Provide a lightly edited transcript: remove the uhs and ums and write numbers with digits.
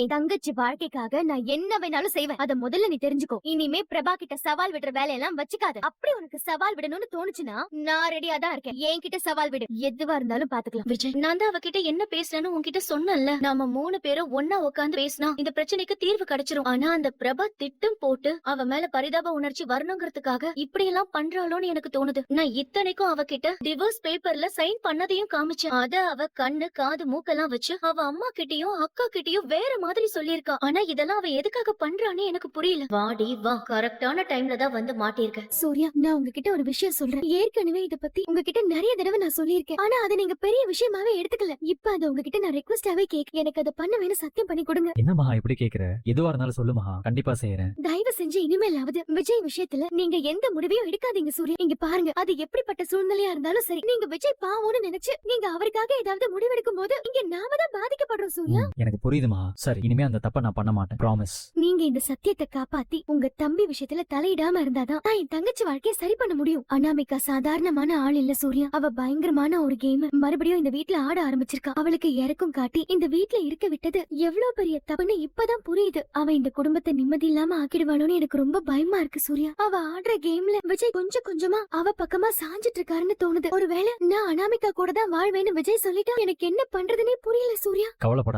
என் தங்கச்சி வாழ்க்கைக்காக நான் என்ன வேணாலும் செய்வேன். அத முதல்ல நீ தெரிஞ்சுக்கோ. இனிமே பிரபா கிட்ட சவால் விடுற வேலையெல்லாம் வச்சுக்காத. அப்படி உனக்கு சவால் விடணும்னு தோணுச்சுன்னா நான் ரெடியா தான் இருக்கேன். என்கிட்ட சவால் விடு, எதுவா இருந்தாலும் பாத்துக்கலாம். விஜய், நான் தான் அவகிட்ட என்ன பேசலன்னு உன்கிட்ட சொன்னேன்ல. நாம 3 பேரும் ஒன்னா உட்கார்ந்து பேசினா இந்த பிரச்சனைக்கு தீர்வு கிடைச்சிரும். ஆனா அந்த பிரபா திட்டம் போட்டு அவ மேல பரிதாப உணர்ச்சி வரணுங்கிறதுக்காக இப்படி எல்லாம் பண்றாளோன்னு எனக்கு தோணுது. நான் இத்தனைக்கும் அவகிட்ட டிவோர்ஸ் பேப்பர்ல சைன் பண்ணதையும் காமிச்சேன். அத அவ கண்ணு காது மூக்கெல்லாம் வச்சு அவ அம்மா கிட்டயும் அக்கா கிட்டயும் வேற மாதிரி சொல்லியிருக்கா. ஆனா இதெல்லாம் அவ எதுக்காக பண்றான்னு எனக்கு புரியல. வாடி வா, கரெக்டான டைம்ல தான் வந்து மாட்டிருக்க. சூர்யா, நான் உங்ககிட்ட ஒரு விஷயம் சொல்றேன். ஏற்கனவே இத பத்தி உங்ககிட்ட நிறைய தடவை நான் சொல்லியிருக்கேன். ஆனா அதை நீங்க பெரிய விஷயமாவே எடுத்துக்கல. இப்ப அது உங்ககிட்ட நான் ரெக்வெஸ்டாவே கேக்க, எனக்கு அதை பண்ண வேணும் சத்தியம் பண்ணி கொடுங்க. என்ன மகா இப்படி கேக்குற? எதுவா இருந்தாலும் சொல்லு மகா, கண்டிப்பா செய்யறேன். தயவு செஞ்சு இனிமேலாவது விஜய் விஷயத்துல நீங்க எந்த முடிவையும் எடுக்காதீங்க சூர்யா. இங்க பாருங்க, அது எப்படிப்பட்ட சூழ்நிலையா இருந்தாலும் சரி, நீங்க விஜய் பாவோன்னு நினைச்சு நீங்க அவருக்காக ஏதாவது முடிவெடுக்கும் போது இங்க நாம தான் பாதிக்கப்படுறோம் சூர்யா. எனக்கு புரியுது மகா. சரி, இனிமே அந்த தப்ப நான் பண்ண மாட்டேன். ப்ராமிஸ். நீங்க இந்த சத்தியத்தை காப்பாத்தி உங்க தம்பி விஷயத்துல தலையிடாம இருந்தாதான் நான் என் தங்கச்சி வாழ்க்கையை சரி பண்ண முடியும். அனாமிகா சாதாரணமான ஆள் இல்ல சூர்யா. அவ பயங்கரமான ஒரு கேம் மறுபடியும் இந்த வீட்ல ஆட ஆரம்பிச்சிருக்கா. அவளுக்கு இறக்கும் காட்டி இந்த வீட்ல இருக்க விட்டது எவ்வளவு பெரிய தப்புன்னு இப்பதான் புரியுது. அவ இந்த குடும்பத்தை நிம்மதி இல்லாம ஆக்கிடுவாளோன்னு எனக்கு ரொம்ப பயமா இருக்கு சூர்யா. அவ ஆடுற கேம்ல விஜய் கொஞ்சம் கொஞ்சமா அவ பக்கமா சாஞ்சிட்டு இருக்காருன்னு தோணுது. ஒருவேளை நான் அனாமிகா கூட தான் வாழ்வேன்னு விஜய் சொல்லிட்டா எனக்கு என்ன பண்றதுன்னே புரியல சூர்யா. கவலைப்படாத.